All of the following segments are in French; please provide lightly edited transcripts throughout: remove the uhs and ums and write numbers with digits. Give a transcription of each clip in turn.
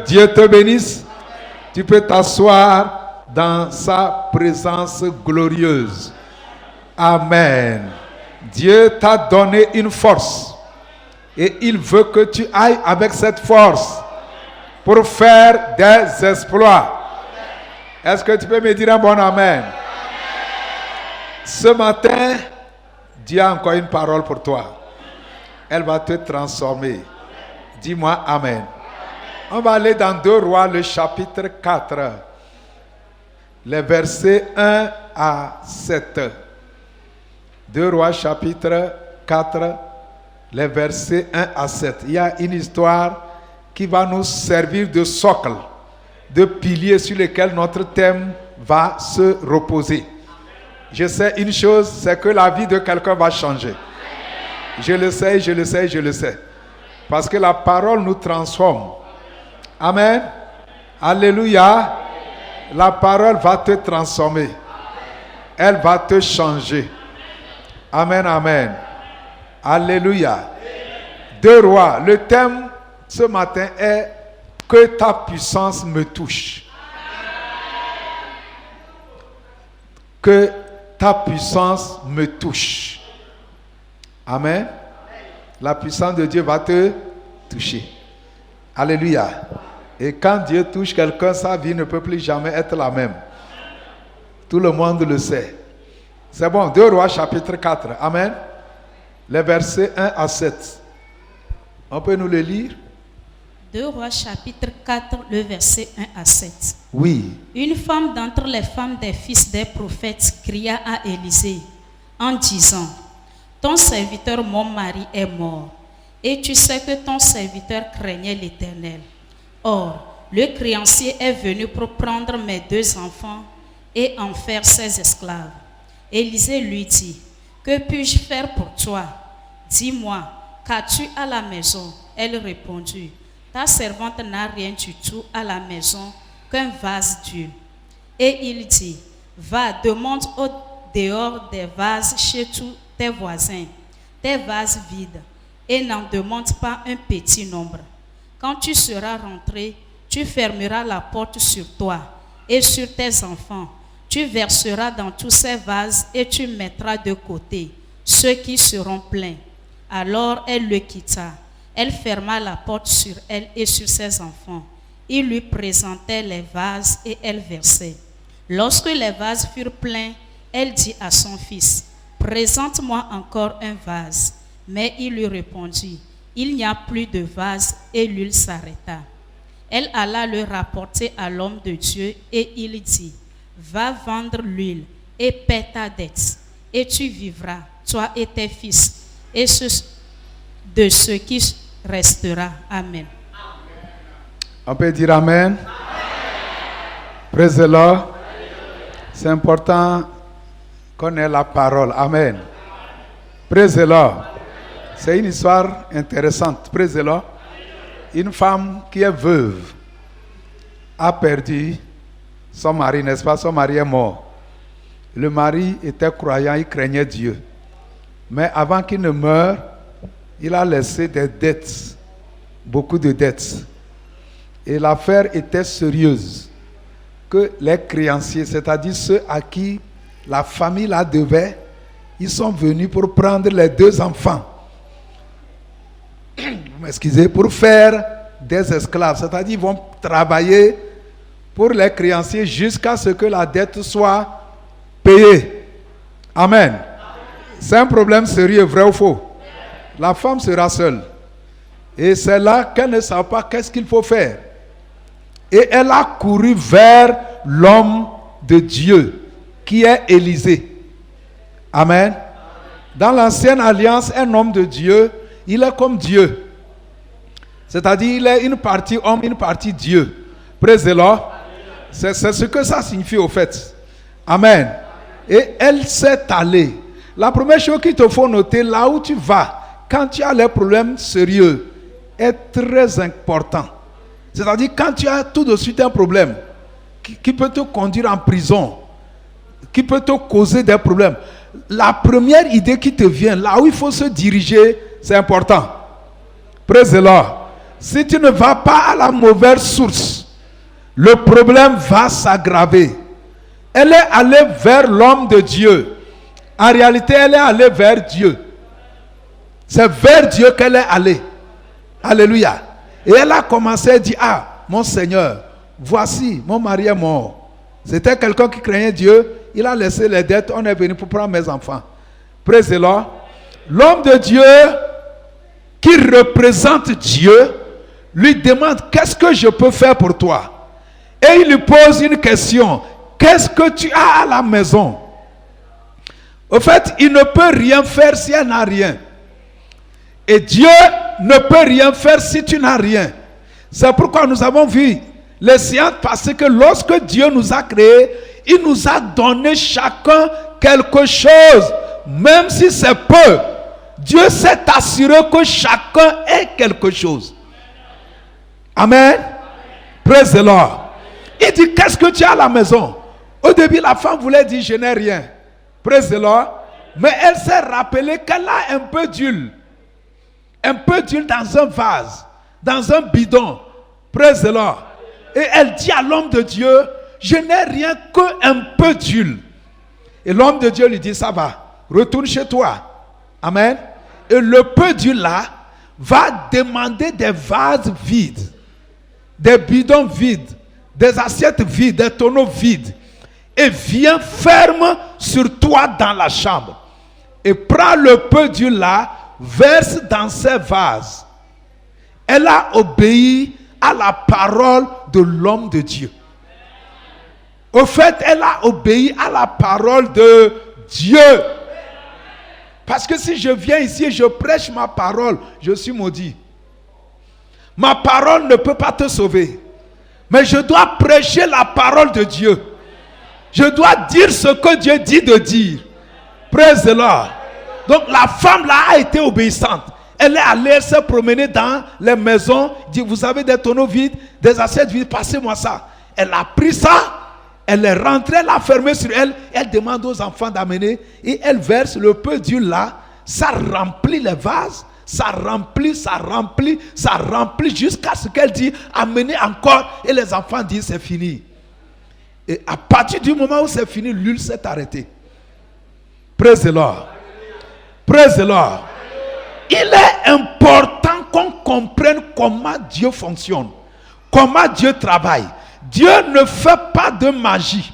Dieu te bénisse. Tu peux t'asseoir dans sa présence glorieuse. Amen. Dieu t'a donné une force et il veut que tu ailles avec cette force pour faire des exploits. Est-ce que tu peux me dire un bon amen? Ce matin, Dieu a encore une parole pour toi. Elle va te transformer. Dis-moi amen. On va aller dans 2 Rois, le chapitre 4, les versets 1 à 7. 2 Rois, chapitre 4, les versets 1 à 7. Il y a une histoire qui va nous servir de socle, de pilier sur lequel notre thème va se reposer. Je sais une chose, c'est que la vie de quelqu'un va changer. Je le sais, je le sais, je le sais. Parce que la parole nous transforme. Amen. Alléluia. La parole va te transformer. Elle va te changer. Amen, amen. Alléluia. 2 Rois. Le thème ce matin est que ta puissance me touche. Que ta puissance me touche. Amen. La puissance de Dieu va te toucher. Alléluia. Et quand Dieu touche quelqu'un, sa vie ne peut plus jamais être la même. Tout le monde le sait. C'est bon, 2 Rois chapitre 4. Amen. Les versets 1 à 7. On peut nous le lire? 2 Rois chapitre 4, le verset 1 à 7. Oui. Une femme d'entre les femmes des fils des prophètes cria à Élisée en disant: ton serviteur, mon mari, est mort, et tu sais que ton serviteur craignait l'Éternel. Or, le créancier est venu pour prendre mes 2 enfants et en faire ses esclaves. Élisée lui dit: que puis-je faire pour toi? Dis-moi, qu'as-tu à la maison? Elle répondit: ta servante n'a rien du tout à la maison qu'un vase d'huile. Et il dit: va, demande au dehors des vases chez tous tes voisins, tes vases vides, et n'en demande pas un petit nombre. Quand tu seras rentré, tu fermeras la porte sur toi et sur tes enfants. Tu verseras dans tous ces vases et tu mettras de côté ceux qui seront pleins. Alors elle le quitta. Elle ferma la porte sur elle et sur ses enfants. Il lui présentait les vases et elle versait. Lorsque les vases furent pleins, elle dit à son fils: présente-moi encore un vase. Mais il lui répondit: il n'y a plus de vase, et l'huile s'arrêta. Elle alla le rapporter à l'homme de Dieu et il dit: va vendre l'huile et paie ta dette, et tu vivras, toi et tes fils, et de ce qui restera. Amen. On peut dire amen. Praise the Lord. C'est important qu'on ait la parole. Amen. Praise the Lord. C'est une histoire intéressante. Praise the Lord. Une femme qui est veuve a perdu son mari, n'est-ce pas? Son mari est mort. Le mari était croyant, il craignait Dieu. Mais avant qu'il ne meure, il a laissé des dettes, beaucoup de dettes. Et l'affaire était sérieuse. Que les créanciers, c'est-à-dire ceux à qui la famille la devait, ils sont venus pour prendre les 2 enfants. Vous m'excusez, pour faire des esclaves. C'est-à-dire ils vont travailler pour les créanciers jusqu'à ce que la dette soit payée. Amen. C'est un problème sérieux, vrai ou faux? La femme sera seule. Et c'est là qu'elle ne sait pas qu'est-ce qu'il faut faire. Et elle a couru vers l'homme de Dieu, qui est Élisée. Amen. Dans l'ancienne alliance, un homme de Dieu, il est comme Dieu. C'est-à-dire, il est une partie homme, une partie Dieu. Praise the Lord. C'est ce que ça signifie au fait. Amen. Et elle s'est allée. La première chose qu'il te faut noter, là où tu vas, quand tu as les problèmes sérieux, est très important. C'est-à-dire, quand tu as tout de suite un problème qui peut te conduire en prison, qui peut te causer des problèmes, la première idée qui te vient, là où il faut se diriger, c'est important. Praise the Lord. Si tu ne vas pas à la mauvaise source, le problème va s'aggraver. Elle est allée vers l'homme de Dieu. En réalité, elle est allée vers Dieu. C'est vers Dieu qu'elle est allée. Alléluia. Et elle a commencé à dire, ah, mon Seigneur, voici, mon mari est mort. C'était quelqu'un qui craignait Dieu. Il a laissé les dettes. On est venu pour prendre mes enfants. Praise the Lord. L'homme de Dieu qui représente Dieu lui demande, qu'est-ce que je peux faire pour toi? Et il lui pose une question. Qu'est-ce que tu as à la maison? Au fait, il ne peut rien faire si elle n'a rien. Et Dieu ne peut rien faire si tu n'as rien. C'est pourquoi nous avons vu les séances passées que lorsque Dieu nous a créés, il nous a donné chacun quelque chose. Même si c'est peu, Dieu s'est assuré que chacun ait quelque chose. Amen. Praise the Lord. Il dit, qu'est-ce que tu as à la maison? Au début, la femme voulait dire, je n'ai rien. Praise the Lord. Mais elle s'est rappelée qu'elle a un peu d'huile. Un peu d'huile dans un vase, dans un bidon. Praise the Lord. Et elle dit à l'homme de Dieu, je n'ai rien qu'un peu d'huile. Et l'homme de Dieu lui dit, ça va, retourne chez toi. Amen. Et le peu d'huile là va demander des vases vides, des bidons vides, des assiettes vides, des tonneaux vides. Et viens ferme sur toi dans la chambre. Et prends le peu d'huile là, verse dans ces vases. Elle a obéi à la parole de l'homme de Dieu. Au fait, elle a obéi à la parole de Dieu. Parce que si je viens ici et je prêche ma parole, je suis maudit. Ma parole ne peut pas te sauver. Mais je dois prêcher la parole de Dieu. Je dois dire ce que Dieu dit de dire. Praise the Lord. Donc la femme là a été obéissante. Elle est allée se promener dans les maisons. Dit, vous avez des tonneaux vides, des assiettes vides, passez-moi ça. Elle a pris ça. Elle est rentrée, elle a fermé sur elle. Elle demande aux enfants d'amener. Et elle verse le peu d'huile là. Ça remplit les vases. Ça remplit, ça remplit, ça remplit. Jusqu'à ce qu'elle dit, amenez encore. Et les enfants disent, c'est fini. Et à partir du moment où c'est fini, l'huile s'est arrêtée. Praise the Lord. Praise the Lord. Il est important qu'on comprenne comment Dieu fonctionne. Comment Dieu travaille. Dieu ne fait pas de magie.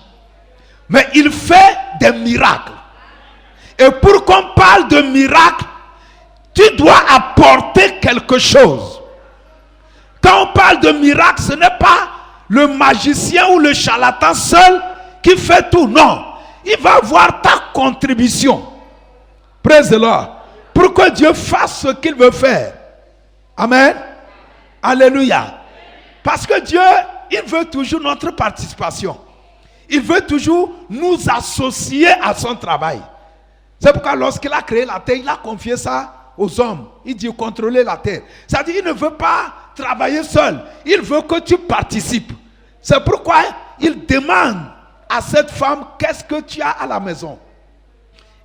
Mais il fait des miracles. Et pour qu'on parle de miracles, tu dois apporter quelque chose. Quand on parle de miracle, ce n'est pas le magicien ou le charlatan seul qui fait tout. Non. Il va voir ta contribution. Praise the Lord. Pour que Dieu fasse ce qu'il veut faire. Amen. Alléluia. Parce que Dieu, il veut toujours notre participation. Il veut toujours nous associer à son travail. C'est pourquoi lorsqu'il a créé la terre, il a confié ça aux hommes. Il dit contrôler la terre. C'est-à-dire qu'il ne veut pas travailler seul. Il veut que tu participes. C'est pourquoi il demande à cette femme, qu'est-ce que tu as à la maison?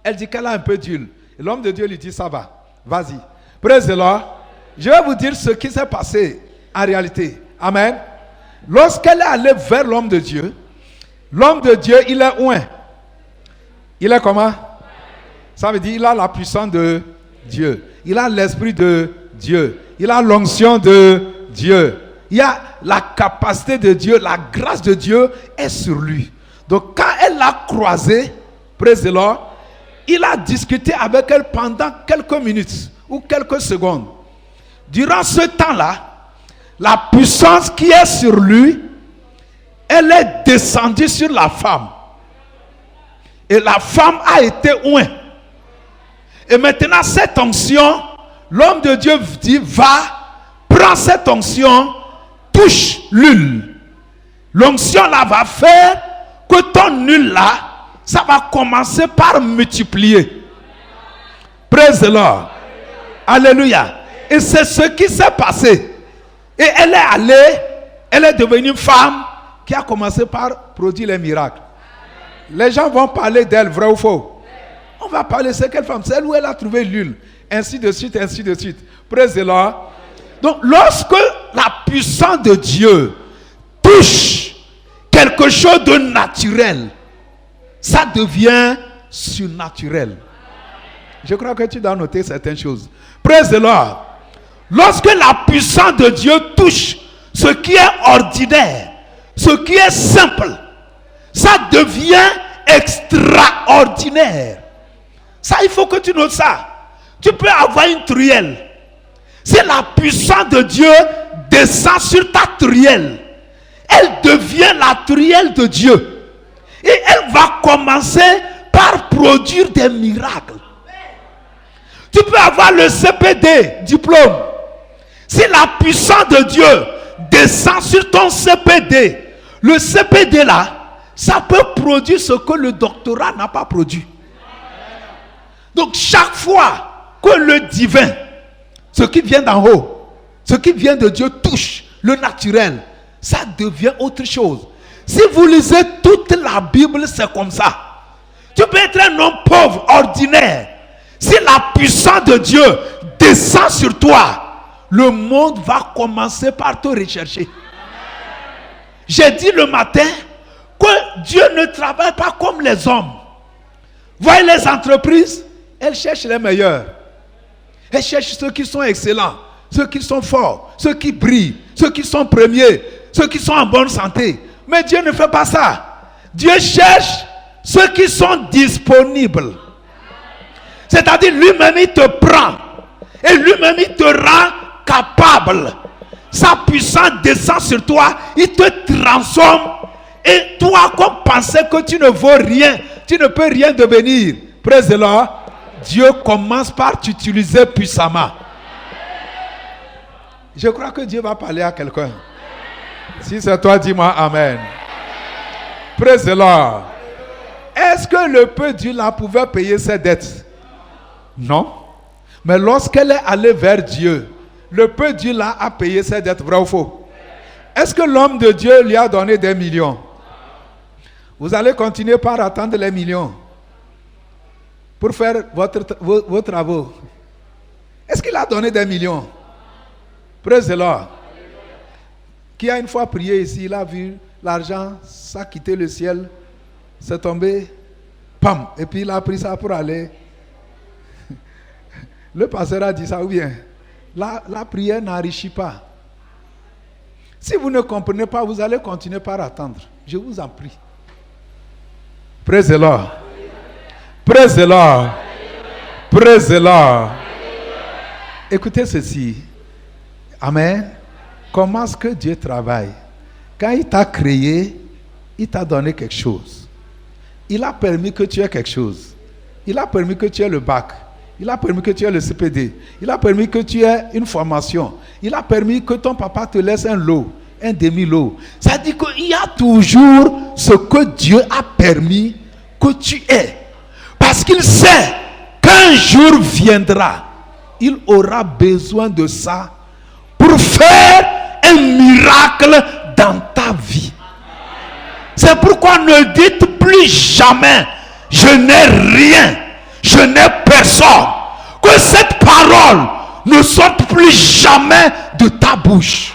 Elle dit qu'elle a un peu d'huile. Et l'homme de Dieu lui dit, ça va, vas-y. Praise the Lord. Je vais vous dire ce qui s'est passé en réalité. Amen. Lorsqu'elle est allée vers l'homme de Dieu, il est oint. Il est comment? Ça veut dire il a la puissance de Dieu. Il a l'esprit de Dieu. Il a l'onction de Dieu. Il a la capacité de Dieu, la grâce de Dieu est sur lui. Donc quand elle l'a croisé, praise the Lord, il a discuté avec elle pendant quelques minutes ou quelques secondes. Durant ce temps-là, la puissance qui est sur lui, elle est descendue sur la femme. Et la femme a été oint. Et maintenant, cette onction, l'homme de Dieu dit, va, prends cette onction, touche l'huile. L'onction là va faire que ton huile là, ça va commencer par multiplier. Praise the Lord. Alléluia. Et c'est ce qui s'est passé. Et elle est allée, elle est devenue une femme qui a commencé par produire les miracles. Les gens vont parler d'elle, vrai ou faux? On va parler, c'est quelle femme? C'est elle où elle a trouvé l'huile. Ainsi de suite, ainsi de suite. Praise the Lord. Donc, lorsque la puissance de Dieu touche quelque chose de naturel, ça devient surnaturel. Je crois que tu dois noter certaines choses. Praise the Lord. Lorsque la puissance de Dieu touche ce qui est ordinaire, ce qui est simple, ça devient extraordinaire. Ça, il faut que tu notes ça. Tu peux avoir une truelle. Si la puissance de Dieu descend sur ta truelle, elle devient la truelle de Dieu. Et elle va commencer par produire des miracles. Tu peux avoir le CPD, diplôme. Si la puissance de Dieu descend sur ton CPD, le CPD là, ça peut produire ce que le doctorat n'a pas produit. Donc chaque fois que le divin, ce qui vient d'en haut, ce qui vient de Dieu touche le naturel, ça devient autre chose. Si vous lisez toute la Bible, c'est comme ça. Tu peux être un homme pauvre, ordinaire. Si la puissance de Dieu descend sur toi, le monde va commencer par te rechercher. J'ai dit le matin que Dieu ne travaille pas comme les hommes. Voyez les entreprises, elles cherchent les meilleurs. Elles cherchent ceux qui sont excellents, ceux qui sont forts, ceux qui brillent, ceux qui sont premiers, ceux qui sont en bonne santé. Mais Dieu ne fait pas ça. Dieu cherche ceux qui sont disponibles. C'est-à-dire lui-même il te prend et lui-même il te rend capable. Sa puissance descend sur toi, il te transforme. Et toi, comme pensais que tu ne vaux rien, tu ne peux rien devenir. Praise the Lord. Dieu commence par t'utiliser puissamment. Je crois que Dieu va parler à quelqu'un. Si c'est toi, dis-moi Amen. Praise the Lord. Est-ce que le peu Dieu là pouvait payer ses dettes? Non. Mais lorsqu'elle est allée vers Dieu, le peu Dieu là a payé ses dettes, vrai ou faux? Est-ce que l'homme de Dieu lui a donné des millions? Vous allez continuer par attendre les millions pour faire vos travaux. Est-ce qu'il a donné des millions? Praise the Lord. Qui a une fois prié ici, il a vu l'argent, ça a quitté le ciel, c'est tombé, pam, et puis il a pris ça pour aller. Le pasteur a dit ça, ou bien, la prière n'enrichit pas. Si vous ne comprenez pas, vous allez continuer par attendre. Je vous en prie. Praise the Lord. Praise the Lord. Praise the Lord. Écoutez ceci. Amen. Comment est-ce que Dieu travaille? Quand il t'a créé, il t'a donné quelque chose. Il a permis que tu aies quelque chose. Il a permis que tu aies le bac. Il a permis que tu aies le CPD. Il a permis que tu aies une formation. Il a permis que ton papa te laisse un lot, un demi-lot. Ça dit qu'il y a toujours ce que Dieu a permis que tu aies. Parce qu'il sait qu'un jour viendra, il aura besoin de ça pour faire un miracle dans ta vie. C'est pourquoi ne dites plus jamais je n'ai rien, je n'ai personne. Que cette parole ne sorte plus jamais de ta bouche.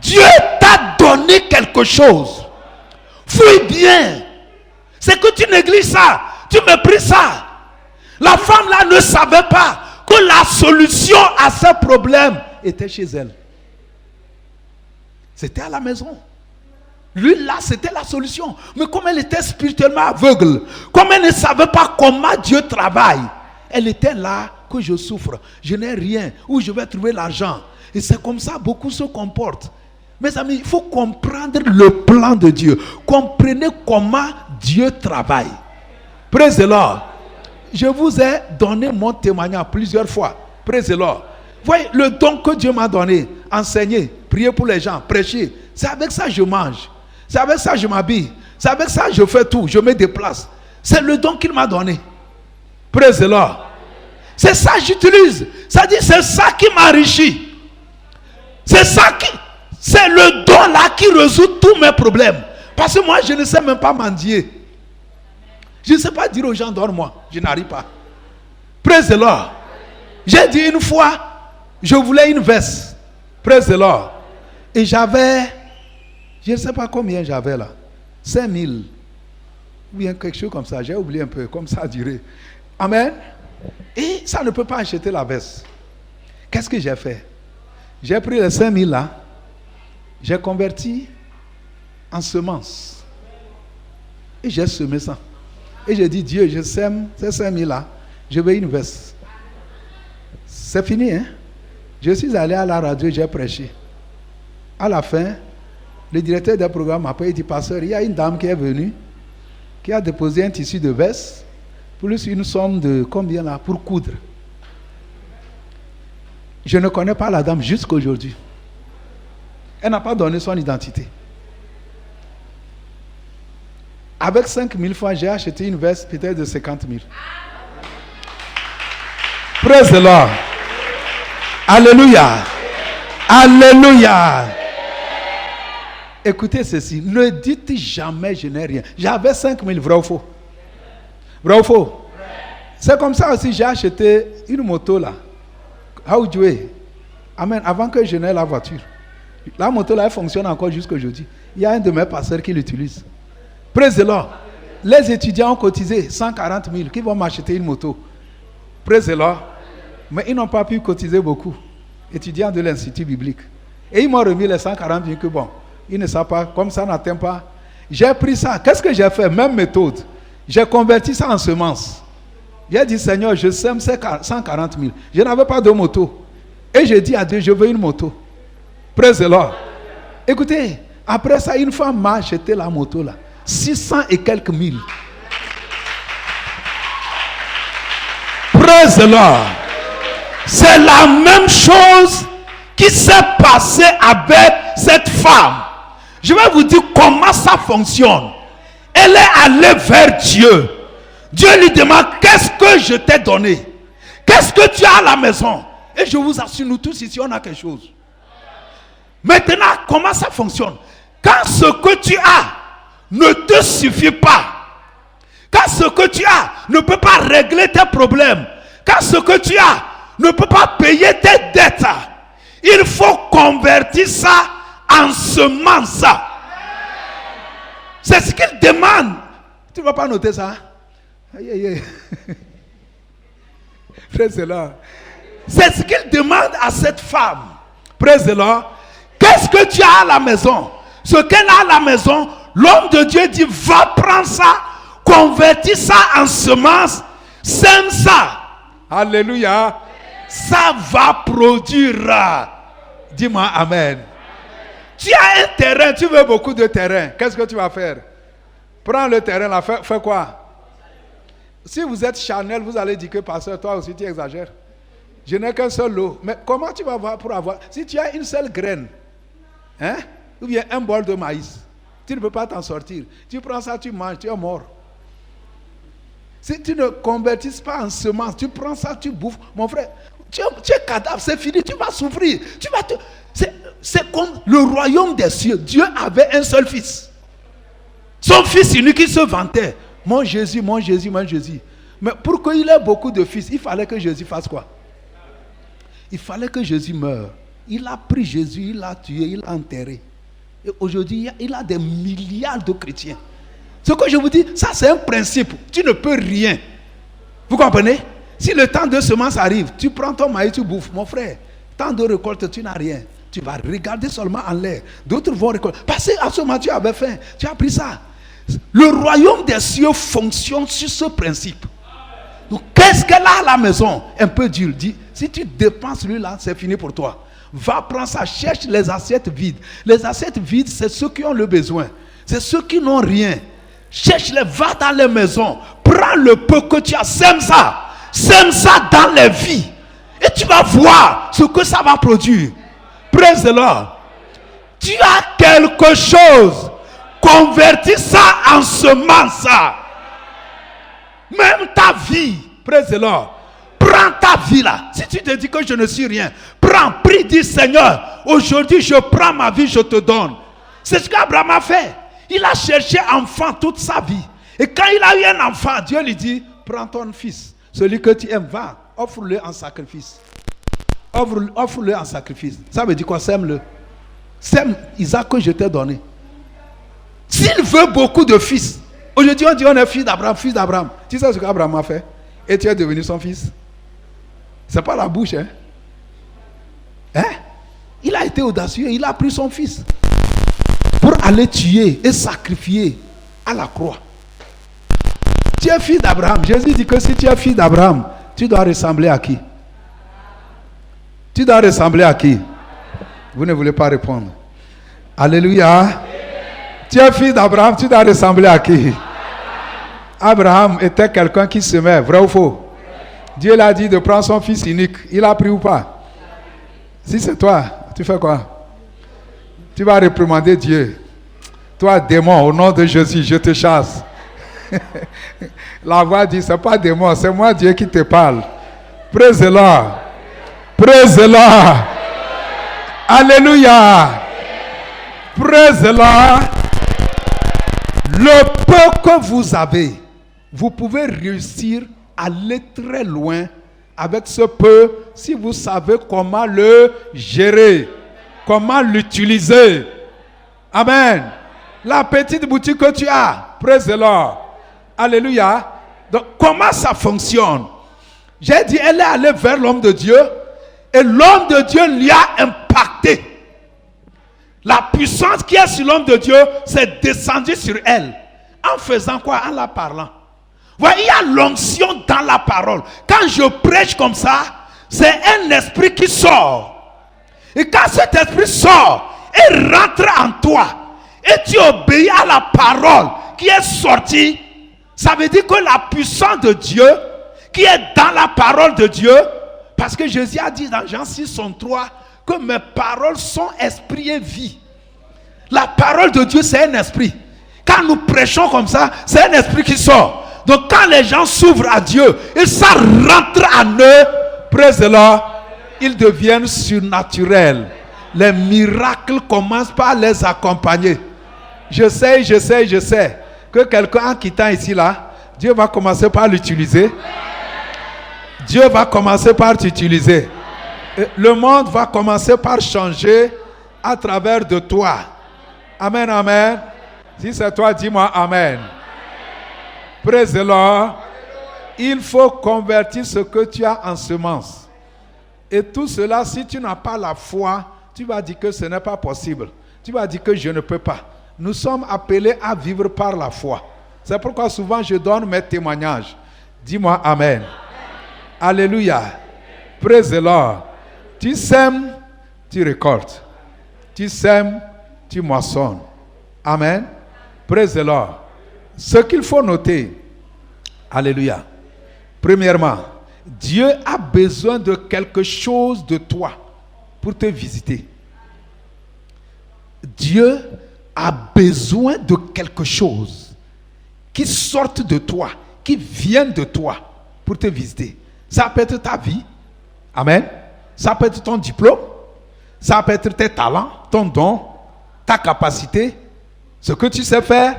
Dieu t'a donné quelque chose. Fouille bien. C'est que tu négliges ça, tu méprises ça. La femme là ne savait pas que la solution à ce problème était chez elle. C'était à la maison. Lui là, c'était la solution. Mais comme elle était spirituellement aveugle, comme elle ne savait pas comment Dieu travaille, elle était là que je souffre. Je n'ai rien. Où je vais trouver l'argent? Et c'est comme ça beaucoup se comportent. Mes amis, il faut comprendre le plan de Dieu. Comprenez comment Dieu travaille. Praise the Lord. Je vous ai donné mon témoignage plusieurs fois. Praise the Lord. Voyez, le don que Dieu m'a donné, enseigner, prier pour les gens, prêcher, c'est avec ça que je mange. C'est avec ça que je m'habille. C'est avec ça que je fais tout. Je me déplace. C'est le don qu'il m'a donné. Praise the Lord. C'est ça que j'utilise. Ça dit, c'est ça qui m'enrichit. C'est ça qui... C'est le don là qui résout tous mes problèmes. Parce que moi, je ne sais même pas mendier. Je ne sais pas dire aux gens, donne-moi. Je n'arrive pas. Praise the Lord. J'ai dit une fois, Je voulais une veste. Praise the Lord. Et j'avais, je ne sais pas combien j'avais là. 5000. Ou bien quelque chose comme ça. J'ai oublié un peu, comme ça a duré. Amen. Et ça ne peut pas acheter la veste. Qu'est-ce que j'ai fait? J'ai pris les 5000 là. J'ai converti en semences. Et j'ai semé ça. Et j'ai dit, Dieu, je sème ces 5000 là. Je veux une veste. C'est fini, hein? Je suis allé à la radio, j'ai prêché. À la fin, le directeur des programmes m'a appelé et dit, pasteur, il y a une dame qui est venue, qui a déposé un tissu de veste, plus une somme de combien là, pour coudre. Je ne connais pas la dame jusqu'à aujourd'hui. Elle n'a pas donné son identité. Avec 5000 francs, j'ai acheté une veste peut-être de 50 000. Praise the Lord. Alléluia. Alléluia. Écoutez ceci. Ne dites jamais je n'ai rien. J'avais 5 000, vrai ou faux? Vrai ou faux? C'est comme ça aussi j'ai acheté une moto là. Amen. Avant que je n'aie la voiture. La moto là, elle fonctionne encore jusqu'à aujourd'hui. Il y a un de mes pasteurs qui l'utilise. Praise the Lord. Les étudiants ont cotisé 140 000 qui vont m'acheter une moto. Praise the Lord. Mais ils n'ont pas pu cotiser beaucoup. Étudiants de l'Institut biblique. Et ils m'ont remis les 140 000 que bon, ils ne savent pas, comme ça n'atteint pas. J'ai pris ça. Qu'est-ce que j'ai fait? Même méthode. J'ai converti ça en semences. J'ai dit, Seigneur, je sème 140 000. Je n'avais pas de moto. Et j'ai dit à Dieu, je veux une moto. Praise the Lord. Écoutez, après ça, une femme m'a acheté la moto là. 600 et quelques mille. Praise the Lord. C'est la même chose qui s'est passée avec cette femme. Je vais vous dire comment ça fonctionne. Elle est allée vers Dieu. Dieu lui demande, qu'est-ce que je t'ai donné? Qu'est-ce que tu as à la maison? Et je vous assure, nous tous ici, on a quelque chose. Maintenant, comment ça fonctionne? Quand ce que tu as ne te suffit pas, quand ce que tu as ne peut pas régler tes problèmes, quand ce que tu as ne peut pas payer tes dettes, il faut convertir ça en semence. C'est ce qu'il demande. Tu ne vas pas noter ça? Aïe, aïe, aïe. Praise the Lord. C'est ce qu'il demande à cette femme. Praise the Lord. Qu'est-ce que tu as à la maison? Ce qu'elle a à la maison, l'homme de Dieu dit, va prendre ça, convertis ça en semence, sème ça. Alléluia. Ça va produire. Dis-moi amen. Tu as un terrain, tu veux beaucoup de terrain. Qu'est-ce que tu vas faire? Prends le terrain là, fais quoi? Si vous êtes charnel, vous allez dire que pasteur, toi aussi tu exagères. Je n'ai qu'un seul lot. Mais comment tu vas voir pour avoir? Si tu as une seule graine, hein? Ou bien un bol de maïs, tu ne peux pas t'en sortir. Tu prends ça, tu manges, tu es mort. Si tu ne convertis pas en semence, tu prends ça, tu bouffes. Mon frère, tu es cadavre, c'est fini, tu vas souffrir. C'est comme le royaume des cieux. Dieu avait un seul fils. Son fils unique qui se vantait. Mon Jésus, mon Jésus, mon Jésus. Mais pour qu'il ait beaucoup de fils, il fallait que Jésus fasse quoi? Il fallait que Jésus meure. Il a pris Jésus, il l'a tué, il l'a enterré. Et aujourd'hui, il a des milliards de chrétiens. Ce que je vous dis, ça c'est un principe. Tu ne peux rien. Vous comprenez? Si le temps de semence arrive, tu prends ton maïs, tu bouffes. Mon frère, temps de récolte, tu n'as rien. Tu vas regarder seulement en l'air. D'autres vont récolter. Parce qu'à ce moment, tu avais faim. Tu as pris ça. Le royaume des cieux fonctionne sur ce principe. Donc, qu'est-ce qu'elle a à la maison? Un peu dur. Dit, si tu dépenses lui là, c'est fini pour toi. Va prendre ça, cherche les assiettes vides. Les assiettes vides, c'est ceux qui ont le besoin. C'est ceux qui n'ont rien. Cherche-les, va dans les maisons. Prends le peu que tu as, sème ça. Sème ça dans les vies. Et tu vas voir ce que ça va produire. Praise the Lord. Tu as quelque chose. Convertis ça en semence. Même ta vie. Praise the Lord. Prends ta vie là. Si tu te dis que je ne suis rien, prends, prie, dis Seigneur, aujourd'hui je prends ma vie, je te donne. C'est ce qu'Abraham a fait. Il a cherché enfant toute sa vie. Et quand il a eu un enfant, Dieu lui dit, prends ton fils, celui que tu aimes, va, offre-le en sacrifice. offre-le en sacrifice. Ça veut dire quoi? Sème-le. Sème Isaac que je t'ai donné. S'il veut beaucoup de fils, aujourd'hui on dit on est fils d'Abraham, fils d'Abraham. Tu sais ce qu'Abraham a fait? Et tu es devenu son fils. C'est pas la bouche, hein? Hein? Il a été audacieux, il a pris son fils pour aller tuer et sacrifier à la croix. Tu es fils d'Abraham. Jésus dit que si tu es fils d'Abraham, tu dois ressembler à qui? Tu dois ressembler à qui? Vous ne voulez pas répondre. Alléluia. Tu es fils d'Abraham, tu dois ressembler à qui? Abraham était quelqu'un qui semait, vrai ou faux? Dieu l'a dit de prendre son fils unique. Il a pris ou pas? Si c'est toi, tu fais quoi? Tu vas réprimander Dieu. Toi, démon, au nom de Jésus, je te chasse. La voix dit, c'est pas démon, c'est moi Dieu qui te parle. Praise the Lord. Praise the Lord. Alléluia. Praise the Lord. Le peu que vous avez, vous pouvez réussir à aller très loin avec ce peu si vous savez comment le gérer, comment l'utiliser. Amen. La petite boutique que tu as, praise the Lord. Alléluia. Donc, comment ça fonctionne? J'ai dit, elle est allée vers l'homme de Dieu et l'homme de Dieu lui a impacté. La puissance qui est sur l'homme de Dieu s'est descendue sur elle. En faisant quoi? En la parlant. Voyez, il y a l'onction dans la parole. Quand je prêche comme ça, c'est un esprit qui sort. Et quand cet esprit sort et rentre en toi, et tu obéis à la parole qui est sortie, ça veut dire que la puissance de Dieu qui est dans la parole de Dieu, parce que Jésus a dit dans Jean 6, 3, que mes paroles sont esprit et vie. La parole de Dieu, c'est un esprit. Quand nous prêchons comme ça, c'est un esprit qui sort. Donc quand les gens s'ouvrent à Dieu et ça rentre en eux, praise the Lord, ils deviennent surnaturels. Les miracles commencent par les accompagner. Je sais que quelqu'un en quittant ici là, Dieu va commencer par l'utiliser. Dieu va commencer par t'utiliser. Le monde va commencer par changer à travers de toi. Amen, amen. Si c'est toi, dis-moi amen. Praise the Lord. Il faut convertir ce que tu as en semence. Et tout cela, si tu n'as pas la foi, tu vas dire que ce n'est pas possible. Tu vas dire que je ne peux pas. Nous sommes appelés à vivre par la foi. C'est pourquoi souvent je donne mes témoignages. Dis-moi amen. Alléluia. Praise the Lord. Tu sèmes, tu récoltes. Tu sèmes, tu moissonnes. Amen. Praise the Lord. Ce qu'il faut noter, alléluia. Premièrement, Dieu a besoin de quelque chose de toi pour te visiter. Dieu a besoin de quelque chose qui sorte de toi, qui vienne de toi pour te visiter. Ça peut être ta vie. Amen. Ça peut être ton diplôme. Ça peut être tes talents, ton don, ta capacité, ce que tu sais faire.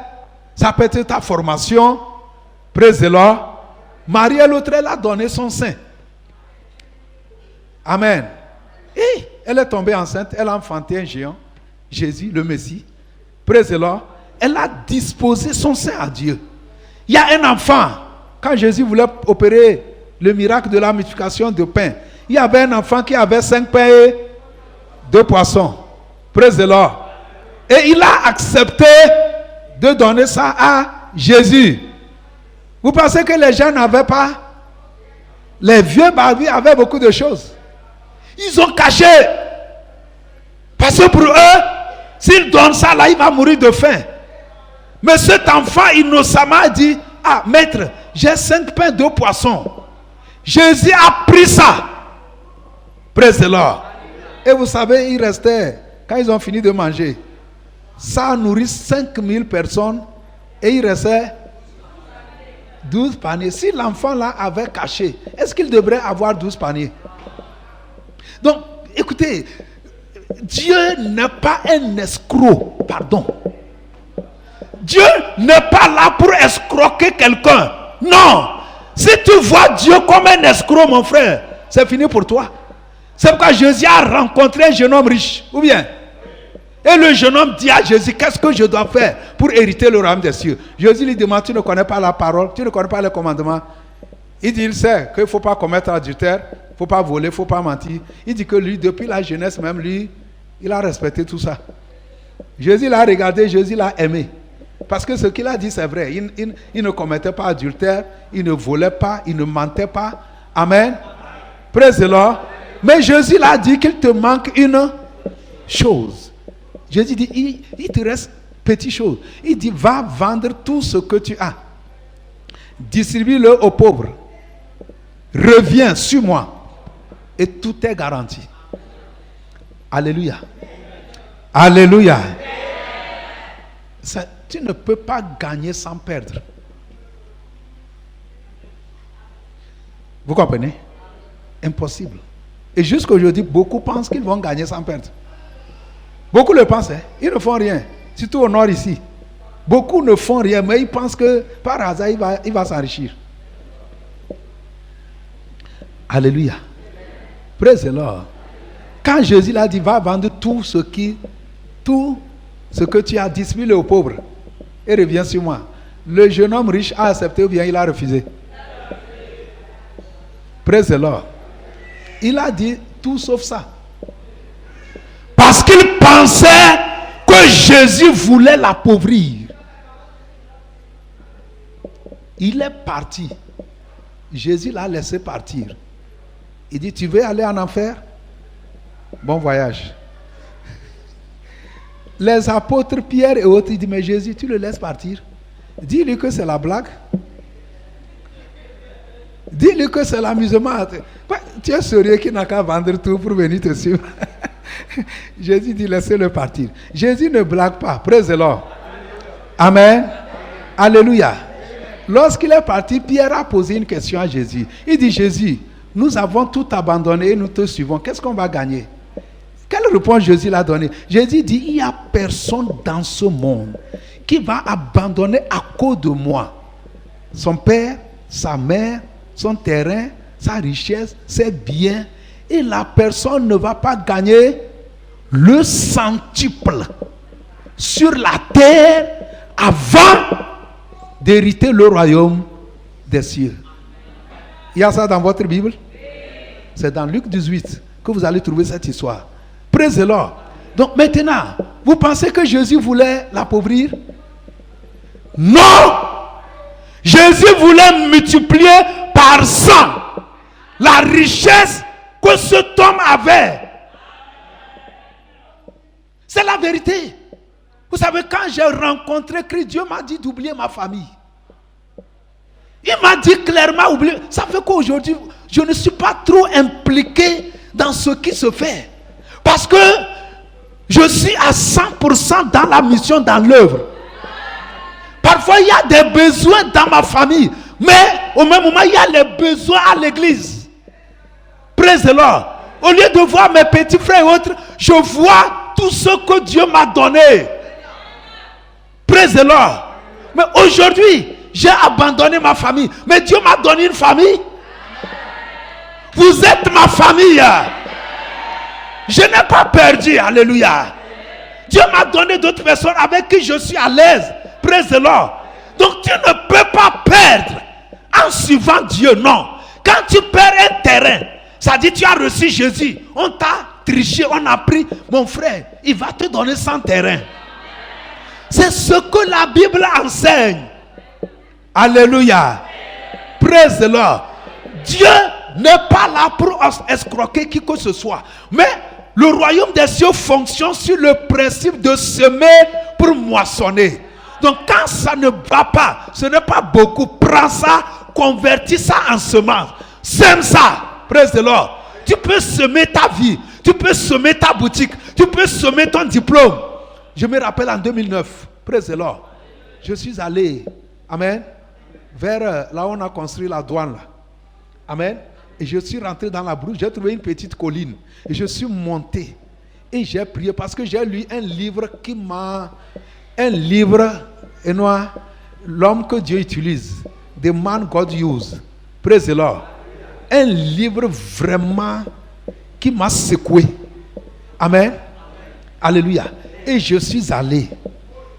Ça peut être ta formation. Praise the Lord. Marie, l'autre, elle a donné son sein. Amen. Et elle est tombée enceinte. Elle a enfanté un géant. Jésus, le Messie. Praise the Lord. Elle a disposé son sein à Dieu. Il y a un enfant. Quand Jésus voulait opérer le miracle de la multiplication de pain, il y avait un enfant qui avait 5 pains et 2 poissons. Praise the Lord. Et il a accepté de donner ça à Jésus. Vous pensez que les gens n'avaient pas? Les vieux barbus avaient beaucoup de choses. Ils ont caché. Parce que pour eux, s'ils donnent ça là, il va mourir de faim. Mais cet enfant innocemment a dit, ah maître, j'ai 5 pains, 2 poissons. Jésus a pris ça. Praise the Lord. Et vous savez, il restait, quand ils ont fini de manger, ça a nourri 5000 personnes et il restait 12 paniers. Si l'enfant là avait caché, est-ce qu'il devrait avoir 12 paniers? Donc, écoutez, Dieu n'est pas un escroc, pardon. Dieu n'est pas là pour escroquer quelqu'un. Non. Si tu vois Dieu comme un escroc, mon frère, c'est fini pour toi. C'est pourquoi Jésus a rencontré un jeune homme riche. Ou bien? Et le jeune homme dit à Jésus, qu'est-ce que je dois faire pour hériter le royaume des cieux? Jésus lui demande, tu ne connais pas la parole, tu ne connais pas les commandements. Il dit, il sait qu'il ne faut pas commettre adultère, il ne faut pas voler, il ne faut pas mentir. Il dit que lui, depuis la jeunesse même, lui, il a respecté tout ça. Jésus l'a regardé, Jésus l'a aimé. Parce que ce qu'il a dit, c'est vrai. Il ne commettait pas adultère, il ne volait pas, il ne mentait pas. Amen. Praise the Lord. Mais Jésus l'a dit qu'il te manque une chose. Jésus dit, il te reste petite chose. Il dit, va vendre tout ce que tu as. Distribue-le aux pauvres. Reviens sur moi. Et tout est garanti. Alléluia. Alléluia. Ça, tu ne peux pas gagner sans perdre. Vous comprenez? Impossible. Et jusqu'à aujourd'hui, beaucoup pensent qu'ils vont gagner sans perdre. Beaucoup le pensent, hein? Ils ne font rien. Surtout au nord ici. Beaucoup ne font rien, mais ils pensent que par hasard, il va s'enrichir. Alléluia. Praise the Lord. Quand Jésus l'a dit, va vendre tout ce que tu as, distribué aux pauvres et reviens sur moi. Le jeune homme riche a accepté ou bien il a refusé? Praise the Lord. Il a dit tout sauf ça. Parce qu'il pensait que Jésus voulait l'appauvrir. Il est parti. Jésus l'a laissé partir. Il dit, tu veux aller en enfer? Bon voyage. Les apôtres Pierre et autres, ils disent, mais Jésus, tu le laisses partir. Dis-lui que c'est la blague. Dis-lui que c'est l'amusement. Tu es sérieux qui n'a qu'à vendre tout pour venir te suivre. Jésus dit, laissez-le partir. Jésus ne blague pas. Praise the Lord. Amen. Alléluia. Lorsqu'il est parti, Pierre a posé une question à Jésus. Il dit, Jésus, nous avons tout abandonné et nous te suivons. Qu'est-ce qu'on va gagner? Quelle réponse Jésus l'a donnée? Jésus dit, il n'y a personne dans ce monde qui va abandonner à cause de moi son père, sa mère, son terrain, sa richesse, ses biens, et la personne ne va pas gagner le centuple sur la terre avant d'hériter le royaume des cieux. Il y a ça dans votre Bible? C'est dans Luc 18 que vous allez trouver cette histoire. Praise the Lord. Donc maintenant, vous pensez que Jésus voulait l'appauvrir? Non! Jésus voulait multiplier par 100 la richesse que cet homme avait. C'est la vérité. Vous savez, quand j'ai rencontré Christ, Dieu m'a dit d'oublier ma famille. Il m'a dit clairement, oublier. Ça fait qu'aujourd'hui, je ne suis pas trop impliqué dans ce qui se fait. Parce que je suis à 100% dans la mission, dans l'œuvre. Parfois, il y a des besoins dans ma famille. Mais au même moment, il y a les besoins à l'église. Praise the Lord. Au lieu de voir mes petits frères et autres, je vois tout ce que Dieu m'a donné. Praise the Lord. Mais aujourd'hui, j'ai abandonné ma famille. Mais Dieu m'a donné une famille. Vous êtes ma famille. Je n'ai pas perdu. Alléluia. Dieu m'a donné d'autres personnes avec qui je suis à l'aise. Praise the Lord. Donc tu ne peux pas perdre en suivant Dieu. Non. Quand tu perds un terrain, ça dit tu as reçu Jésus. On t'a triché, on a pris. Mon frère, il va te donner 100 terrains. C'est ce que la Bible enseigne. Alléluia. Praise the Lord. Dieu n'est pas là pour escroquer qui que ce soit. Mais le royaume des cieux fonctionne sur le principe de semer pour moissonner. Donc quand ça ne va pas, ce n'est pas beaucoup. Prends ça, convertis ça en semence. Sème ça. Praise the Lord. Tu peux semer ta vie. Tu peux semer ta boutique. Tu peux semer ton diplôme. Je me rappelle en 2009. Praise the Lord. Je suis allé, amen, vers là où on a construit la douane. Là. Amen. Et je suis rentré dans la brousse. J'ai trouvé une petite colline. Et je suis monté. Et j'ai prié parce que j'ai lu un livre qui m'a... Un livre, et non, l'homme que Dieu utilise. The man God use. Praise the Lord. Un livre vraiment qui m'a secoué. Amen. Alléluia. Et je suis allé.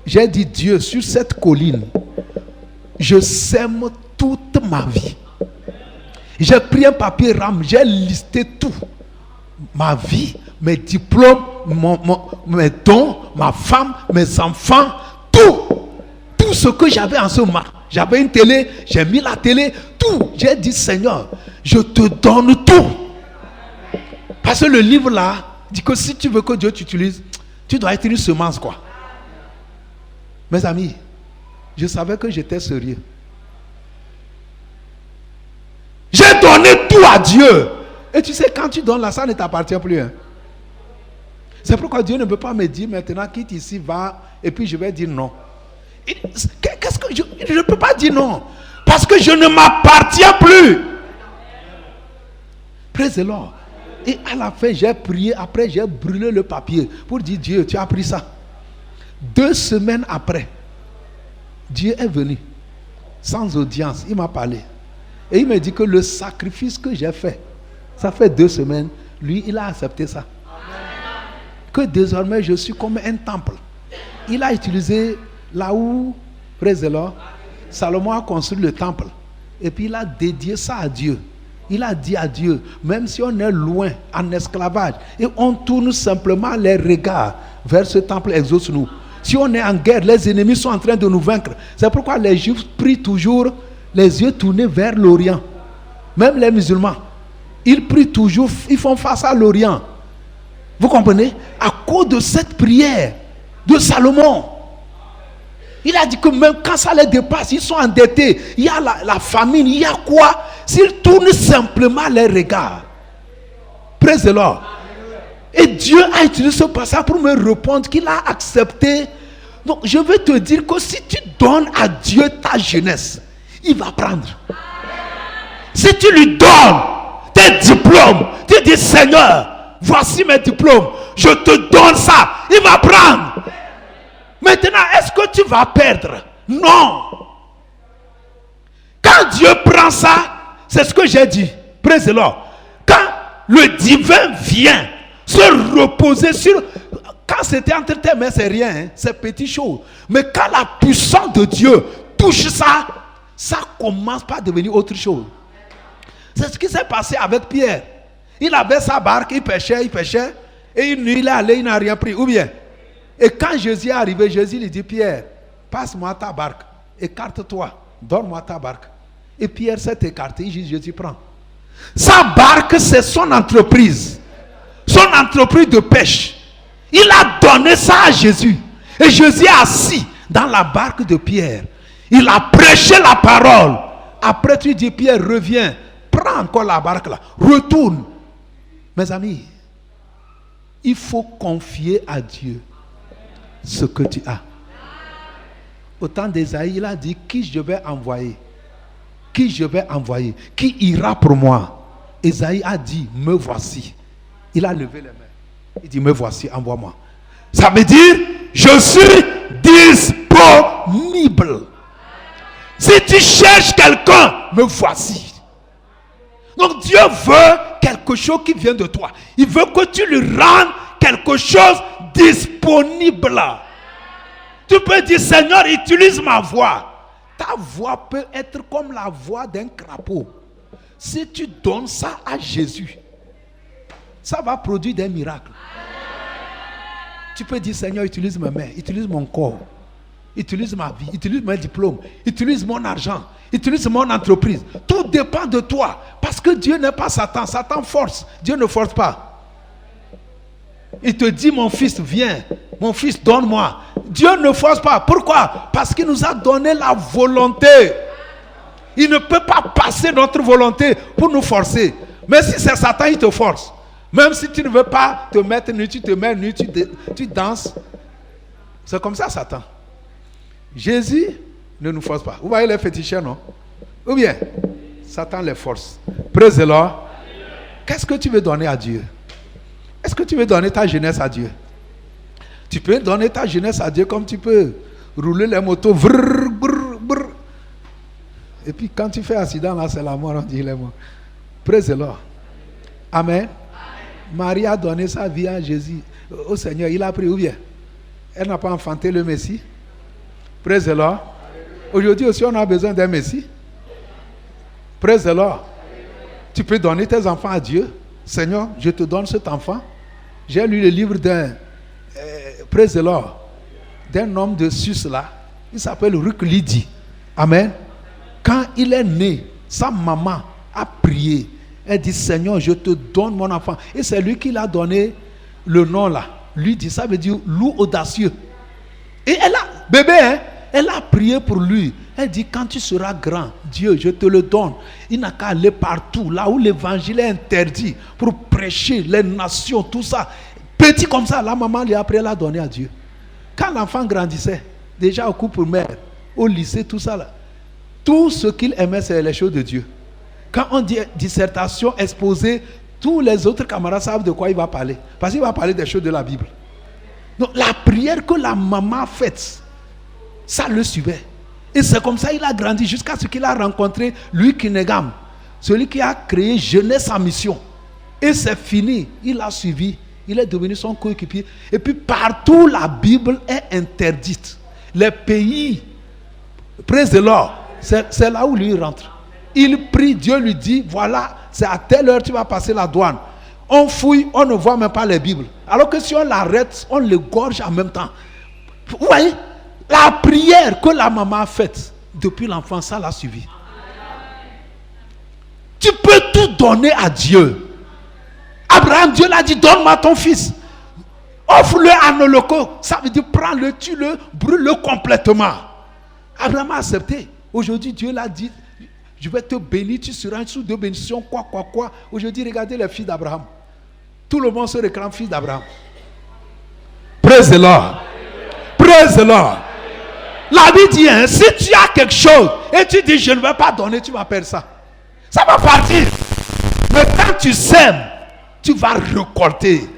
J'ai dit, Dieu, sur cette colline, je sème toute ma vie. J'ai pris un papier rame, j'ai listé tout. Ma vie, mes diplômes, mes dons, ma femme, mes enfants, tout. Tout ce que j'avais en ce moment. J'avais une télé, j'ai mis la télé, tout. J'ai dit, Seigneur, je te donne tout. Parce que le livre là, dit que si tu veux que Dieu t'utilise, tu dois être une semence, quoi. Mes amis, je savais que j'étais sérieux. J'ai donné tout à Dieu. Et tu sais, quand tu donnes là, ça ne t'appartient plus. Hein. C'est pourquoi Dieu ne peut pas me dire maintenant, quitte ici, va, et puis je vais dire non. Qu'est-ce que je ne peux pas dire non? Parce que je ne m'appartiens plus. Praise the Lord. Et à la fin, j'ai prié, après j'ai brûlé le papier pour dire, Dieu, tu as pris ça. 2 semaines après, Dieu est venu, sans audience, il m'a parlé. Et il m'a dit que le sacrifice que j'ai fait, ça fait 2 semaines, lui, il a accepté ça. Que désormais, je suis comme un temple. Il a utilisé là où, praise the Lord, Salomon a construit le temple. Et puis il a dédié ça à Dieu. Il a dit à Dieu, même si on est loin, en esclavage, et on tourne simplement les regards vers ce temple, exauce-nous. Si on est en guerre, les ennemis sont en train de nous vaincre. C'est pourquoi les Juifs prient toujours les yeux tournés vers l'Orient. Même les musulmans, ils prient toujours, ils font face à l'Orient. Vous comprenez? À cause de cette prière de Salomon. Il a dit que même quand ça les dépasse, ils sont endettés, il y a la famine, il y a quoi? S'ils tournent simplement les regards. Praise the Lord. Et Dieu a utilisé ce passage pour me répondre qu'il a accepté. Donc je veux te dire que si tu donnes à Dieu ta jeunesse, il va prendre. Si tu lui donnes tes diplômes, tu dis, Seigneur, voici mes diplômes, je te donne ça, il va prendre. Maintenant, est-ce que tu vas perdre? Non. Quand Dieu prend ça, c'est ce que j'ai dit. Praise the Lord. Quand le divin vient se reposer sur... Quand c'était entre tes mains, c'est rien, hein, c'est petit chose. Mais quand la puissance de Dieu touche ça, ça commence par devenir autre chose. C'est ce qui s'est passé avec Pierre. Il avait sa barque, il pêchait, et une nuit il est allé, il n'a rien pris. Ou bien, et quand Jésus est arrivé, Jésus lui dit, Pierre, passe-moi ta barque, écarte-toi, donne-moi ta barque. Et Pierre s'est écarté, il dit, Jésus prend. Sa barque, c'est son entreprise de pêche. Il a donné ça à Jésus. Et Jésus est assis dans la barque de Pierre. Il a prêché la parole. Après, tu dis, Pierre, reviens, prends encore la barque là, retourne. Mes amis, il faut confier à Dieu ce que tu as. Au temps d'Ésaïe, il a dit, qui je vais envoyer? Qui je vais envoyer? Qui ira pour moi? Ésaïe a dit, me voici. Il a levé les mains. Il dit, me voici, envoie-moi. Ça veut dire, je suis disponible. Si tu cherches quelqu'un, me voici. Donc Dieu veut quelque chose qui vient de toi. Il veut que tu lui rendes quelque chose disponible. Tu peux dire, Seigneur, utilise ma voix. Ta voix peut être comme la voix d'un crapaud. Si tu donnes ça à Jésus, ça va produire des miracles. Tu peux dire, Seigneur, utilise mes mains, utilise mon corps, utilise ma vie, utilise mes diplômes, utilise mon argent, utilise mon entreprise. Tout dépend de toi. Parce que Dieu n'est pas Satan. Satan force. Dieu ne force pas. Il te dit, mon fils, viens. Mon fils, donne-moi. Dieu ne force pas. Pourquoi? Parce qu'il nous a donné la volonté. Il ne peut pas passer notre volonté pour nous forcer. Mais si c'est Satan, il te force. Même si tu ne veux pas te mettre nu, tu te mets nu, tu danses. C'est comme ça, Satan. Jésus ne nous force pas. Vous voyez les féticheurs, non? Ou bien, Satan les force. Praise the Lord. Qu'est-ce que tu veux donner à Dieu? Est-ce que tu veux donner ta jeunesse à Dieu? Tu peux donner ta jeunesse à Dieu comme tu peux rouler les motos. Brrr, brrr, brrr. Et puis quand tu fais accident, là, c'est la mort, on dit les morts. Praise the Lord. Amen. Marie a donné sa vie à Jésus, au Seigneur. Il a pris ou bien? Elle n'a pas enfanté le Messie. Praise the Lord. Aujourd'hui aussi, on a besoin d'un Messie. Praise the Lord. Tu peux donner tes enfants à Dieu. Seigneur, je te donne cet enfant. J'ai lu le livre praise the Lord, d'un homme de Suisse là. Il s'appelle Ruck Lydie. Amen. Quand il est né, sa maman a prié. Elle dit, Seigneur, je te donne mon enfant. Et c'est lui qui l'a donné le nom là. Lui dit, ça veut dire loup audacieux. Et elle a, bébé, hein, elle a prié pour lui. Elle dit, quand tu seras grand, Dieu, je te le donne. Il n'a qu'à aller partout, là où l'évangile est interdit, pour prêcher les nations, tout ça. Petit comme ça, la maman lui a pris, elle a donné à Dieu. Quand l'enfant grandissait, déjà au cours primaire, au lycée, tout ça là, tout ce qu'il aimait, c'est les choses de Dieu. Quand on dit dissertation exposée, tous les autres camarades savent de quoi il va parler. Parce qu'il va parler des choses de la Bible. Donc la prière que la maman a faite, ça le suivait. Et c'est comme ça qu'il a grandi jusqu'à ce qu'il a rencontré Louis Kinegam, celui qui a créé Jeunesse en mission. Et c'est fini, il a suivi, il est devenu son coéquipier. Et puis partout la Bible est interdite. Les pays, praise the Lord, c'est là où lui rentre. Il prie, Dieu lui dit, voilà, c'est à telle heure tu vas passer la douane. On fouille, on ne voit même pas les Bibles. Alors que si on l'arrête, on le gorge en même temps. Vous voyez, la prière que la maman a faite depuis l'enfance, ça l'a suivi. Tu peux tout donner à Dieu. Abraham, Dieu l'a dit, donne-moi ton fils. Offre-le en holocauste. Ça veut dire, prends-le, tue-le, brûle-le complètement. Abraham a accepté. Aujourd'hui, Dieu l'a dit, je vais te bénir, tu seras sous de bénédiction, quoi. Aujourd'hui, regardez les filles d'Abraham. Tout le monde se réclame fils d'Abraham. Praise the Lord. Praise the Lord. La Bible dit, hein, si tu as quelque chose et tu dis, je ne vais pas donner, tu vas perdre ça. Ça va partir. Mais quand tu sèmes, tu vas récolter.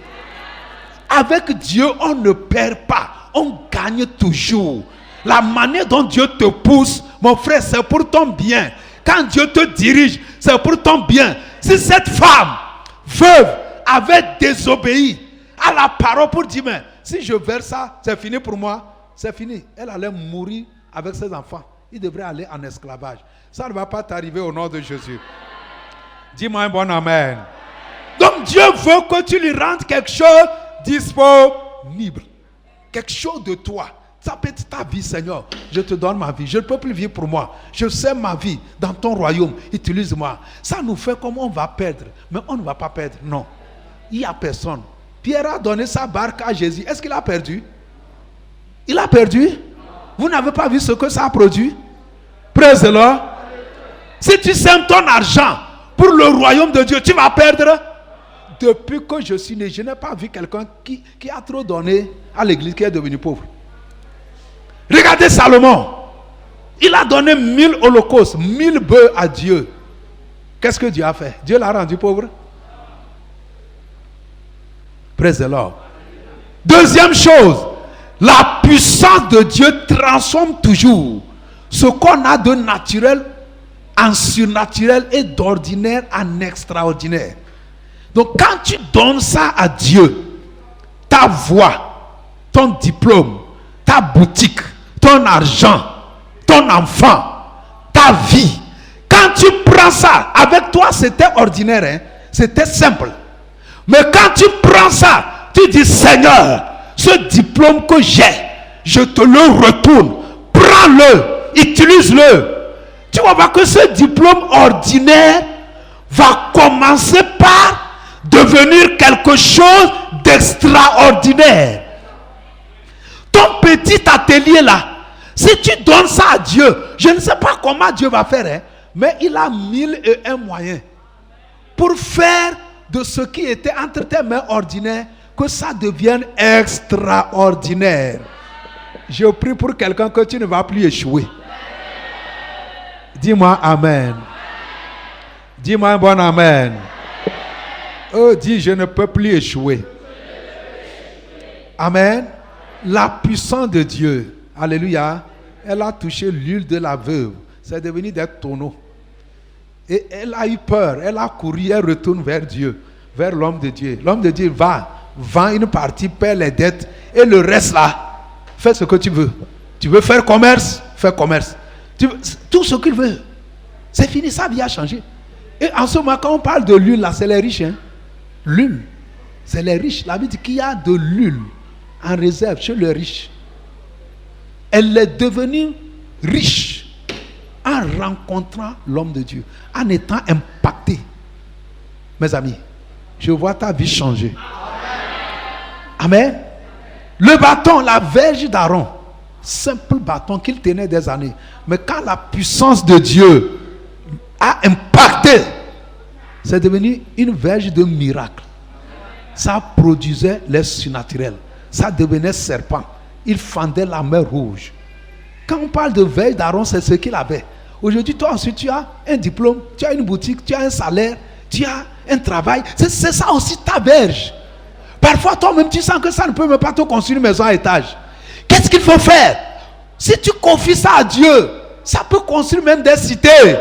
Avec Dieu, on ne perd pas. On gagne toujours. La manière dont Dieu te pousse, mon frère, c'est pour ton bien. Quand Dieu te dirige, c'est pour ton bien. Si cette femme, veuve, avait désobéi à la parole pour dire, mais si je verse ça, c'est fini pour moi, c'est fini. Elle allait mourir avec ses enfants. Il devrait aller en esclavage. Ça ne va pas t'arriver au nom de Jésus. Dis-moi un bon amen. Donc Dieu veut que tu lui rendes quelque chose disponible. Quelque chose de toi. Ça peut être ta vie, Seigneur. Je te donne ma vie. Je ne peux plus vivre pour moi. Je sais ma vie dans ton royaume. Utilise-moi. Ça nous fait comme on va perdre. Mais on ne va pas perdre. Non. Il n'y a personne. Pierre a donné sa barque à Jésus. Est-ce qu'il a perdu? Il a perdu? Vous n'avez pas vu ce que ça a produit? Praise the Lord. Si tu sèmes ton argent pour le royaume de Dieu, tu vas perdre. Depuis que je suis né, je n'ai pas vu quelqu'un qui a trop donné à l'église qui est devenu pauvre. Regardez Salomon. Il a donné 1000 holocaustes, 1000 bœufs à Dieu. Qu'est-ce que Dieu a fait? Dieu l'a rendu pauvre. Praise the Lord. Deuxième chose, la puissance de Dieu transforme toujours ce qu'on a de naturel en surnaturel et d'ordinaire en extraordinaire. Donc quand tu donnes ça à Dieu, ta voix, ton diplôme, ta boutique, ton argent, ton enfant, ta vie, quand tu prends ça, avec toi c'était ordinaire, hein? C'était simple. Mais quand tu prends ça, tu dis, Seigneur, ce diplôme que j'ai, je te le retourne. Prends-le, utilise-le. Tu vas voir que ce diplôme ordinaire va commencer par devenir quelque chose d'extraordinaire. Ton petit atelier là, si tu donnes ça à Dieu, je ne sais pas comment Dieu va faire, hein, mais il a 1001 moyens pour faire de ce qui était entre tes mains ordinaires, que ça devienne extraordinaire. Je prie pour quelqu'un que tu ne vas plus échouer. Dis-moi amen. Dis-moi un bon amen. Oh, dis, je ne peux plus échouer. Amen. La puissance de Dieu, alléluia, elle a touché l'huile de la veuve. C'est devenu des tonneaux. Et elle a eu peur, elle a couru, elle retourne vers Dieu. vers l'homme de Dieu. L'homme de Dieu va, vend une partie, paie les dettes, et le reste là, fais ce que tu veux. Tu veux faire commerce, fais commerce. Tout ce qu'il veut. C'est fini, sa vie a changé. Et en ce moment, quand on parle de l'huile, là, c'est les riches. Hein? L'huile, c'est les riches. La Bible dit qu'il y a de l'huile en réserve chez les riches. Elle est devenue riche en rencontrant l'homme de Dieu, en étant impactée. Mes amis, je vois ta vie changer. Amen. Le bâton, la verge d'Aaron, simple bâton qu'il tenait des années. Mais quand la puissance de Dieu a impacté, c'est devenu une verge de miracle. Ça produisait les surnaturels. Ça devenait serpent. Il fendait la mer rouge. Quand on parle de verge d'Aaron, c'est ce qu'il avait. Aujourd'hui, toi aussi, tu as un diplôme, tu as une boutique, tu as un salaire, tu as un travail. C'est ça aussi ta verge. Parfois, toi-même, tu sens que ça ne peut même pas te construire une maison à étage. Qu'est-ce qu'il faut faire? Si tu confies ça à Dieu, ça peut construire même des cités.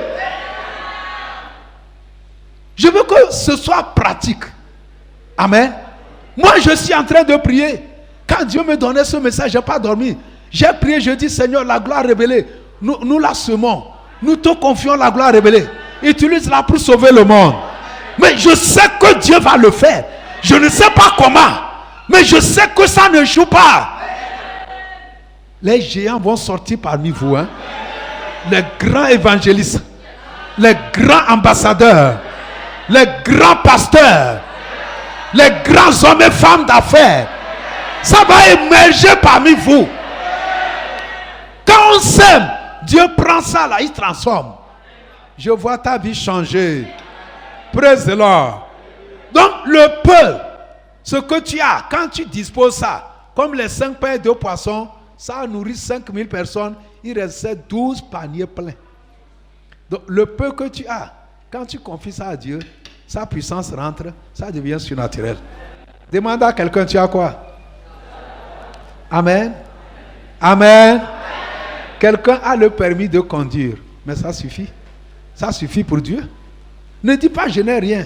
Je veux que ce soit pratique. Amen. Moi, je suis en train de prier. Quand Dieu me donnait ce message, je n'ai pas dormi. J'ai prié, je dis, Seigneur, la gloire révélée, nous la semons. Nous te confions la gloire révélée. Utilise-la pour sauver le monde. Mais je sais que Dieu va le faire. Je ne sais pas comment. Mais je sais que ça ne joue pas. Les géants vont sortir parmi vous. Hein? Les grands évangélistes. Les grands ambassadeurs. Les grands pasteurs. Les grands hommes et femmes d'affaires. Ça va émerger parmi vous. Quand on sème, Dieu prend ça là, il transforme. Je vois ta vie changer. Praise the Lord. Donc le peu, ce que tu as, quand tu disposes ça, comme les 5 pains et 2 poissons, ça a nourri 5000 personnes, il restait 12 paniers pleins. Donc le peu que tu as, quand tu confies ça à Dieu, sa puissance rentre, ça devient surnaturel. Demande à quelqu'un, tu as quoi? Amen. Amen. Quelqu'un a le permis de conduire, mais ça suffit. Ça suffit pour Dieu. Ne dis pas je n'ai rien.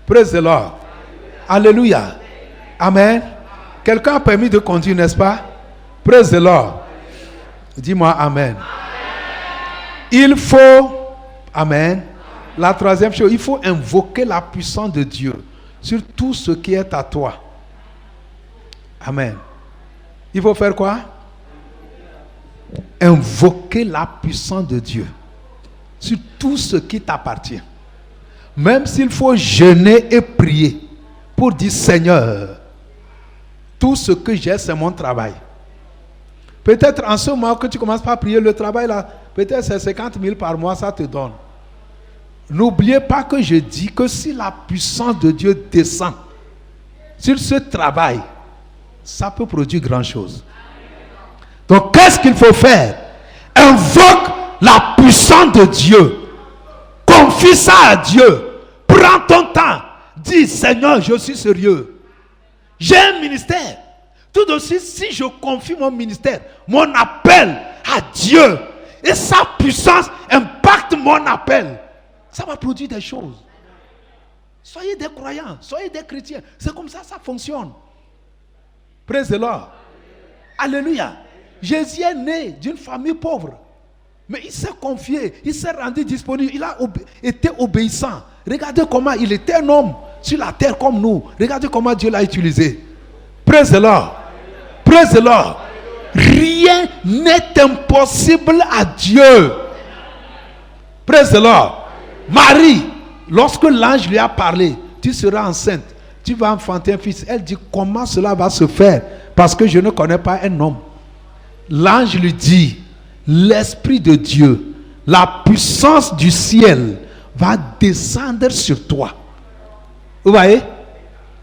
Praise the Lord. Alléluia. Amen. Quelqu'un a permis de conduire, n'est-ce pas? Praise the Lord. Dis-moi amen. Il faut, amen. La troisième chose, il faut invoquer la puissance de Dieu sur tout ce qui est à toi. Amen. Il faut faire quoi? Invoquer la puissance de Dieu sur tout ce qui t'appartient. Même s'il faut jeûner et prier pour dire Seigneur, tout ce que j'ai, c'est mon travail. Peut-être en ce moment que tu commences par prier, le travail là, peut-être c'est 50 000 par mois, ça te donne. N'oubliez pas que je dis que si la puissance de Dieu descend sur ce travail, ça peut produire grand chose. Donc qu'est-ce qu'il faut faire? Invoque la puissance de Dieu. Confie ça à Dieu. Prends ton temps. Dis Seigneur, je suis sérieux. J'ai un ministère. Tout de suite, si je confie mon ministère, mon appel à Dieu, et sa puissance impacte mon appel, ça va produire des choses. Soyez des croyants, soyez des chrétiens. C'est comme ça, ça fonctionne. Praise the Lord. Alléluia. Jésus est né d'une famille pauvre. Mais il s'est confié, il s'est rendu disponible, il a été obéissant. Regardez comment il était un homme sur la terre comme nous. Regardez comment Dieu l'a utilisé. Praise the Lord. Praise the Lord. Rien n'est impossible à Dieu. Praise the Lord. Marie, lorsque l'ange lui a parlé, tu seras enceinte, tu vas enfanter un fils. Elle dit, comment cela va se faire? Parce que je ne connais pas un homme. L'ange lui dit, l'Esprit de Dieu, la puissance du ciel va descendre sur toi. Vous voyez?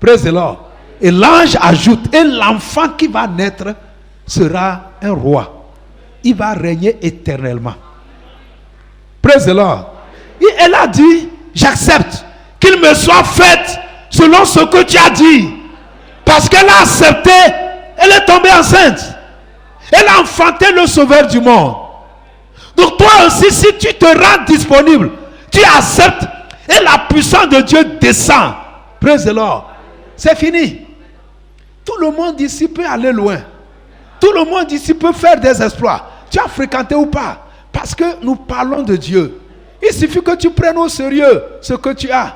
Praise the Lord. Et l'ange ajoute, et l'enfant qui va naître sera un roi. Il va régner éternellement. Praise the Lord. Et elle a dit, j'accepte qu'il me soit fait selon ce que tu as dit. Parce qu'elle a accepté, elle est tombée enceinte. Elle a enfanté le sauveur du monde. Donc toi aussi, si tu te rends disponible, tu acceptes et la puissance de Dieu descend. Praise the Lord. C'est fini. Tout le monde ici peut aller loin. Tout le monde ici peut faire des exploits. Tu as fréquenté ou pas? Parce que nous parlons de Dieu. Il suffit que tu prennes au sérieux ce que tu as.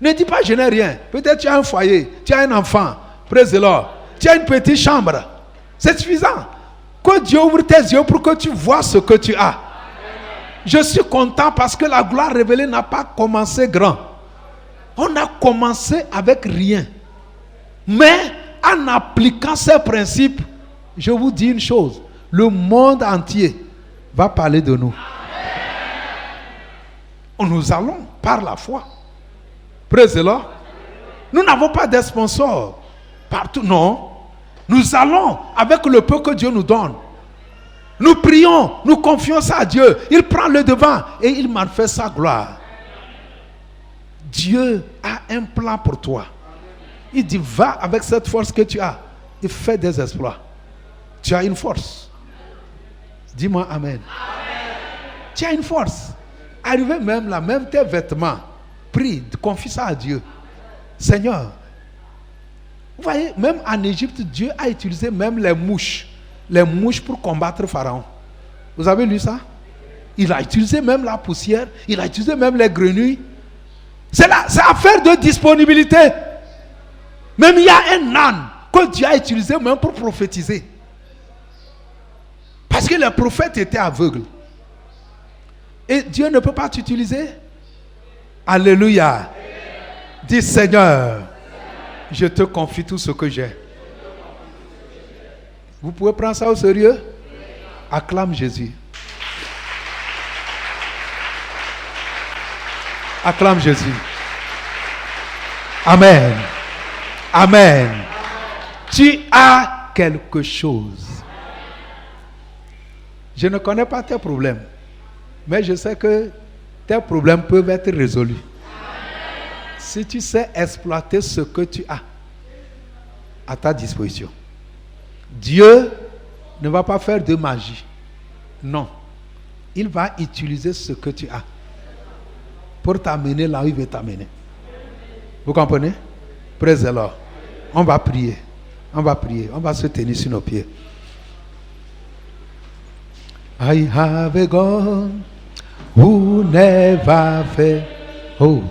Ne dis pas je n'ai rien. Peut-être tu as un foyer, tu as un enfant. Praise the Lord. Tu as une petite chambre. C'est suffisant. Que Dieu ouvre tes yeux pour que tu vois ce que tu as. Je suis content parce que la gloire révélée n'a pas commencé grand. On a commencé avec rien. Mais en appliquant ces principes, je vous dis une chose. Le monde entier va parler de nous. Nous allons par la foi. Praise the Lord. Nous n'avons pas de sponsors partout, non. Nous allons avec le peu que Dieu nous donne. Nous prions, nous confions ça à Dieu. Il prend le devant et il manifeste sa gloire. Dieu a un plan pour toi. Il dit, va avec cette force que tu as et fais des exploits. Tu as une force. Dis-moi amen. Tu as une force. Arrivé même là, même tes vêtements, prie, confie ça à Dieu. Seigneur, vous voyez, même en Égypte, Dieu a utilisé même les mouches pour combattre Pharaon. Vous avez lu ça? Il a utilisé même la poussière, il a utilisé même les grenouilles. C'est affaire de disponibilité. Même il y a un âne que Dieu a utilisé même pour prophétiser. Parce que les prophètes étaient aveugles. Et Dieu ne peut pas t'utiliser. Alléluia. Dis Seigneur, je te confie tout ce que j'ai. Vous pouvez prendre ça au sérieux? Acclame Jésus. Acclame Jésus. Amen. Amen. Tu as quelque chose. Je ne connais pas tes problèmes, mais je sais que tes problèmes peuvent être résolus. Si tu sais exploiter ce que tu as à ta disposition. Dieu ne va pas faire de magie. Non. Il va utiliser ce que tu as pour t'amener là où il veut t'amener. Vous comprenez? Praise the Lord. On va prier. On va prier. On va se tenir sur nos pieds. I have a God who never fails. Oh.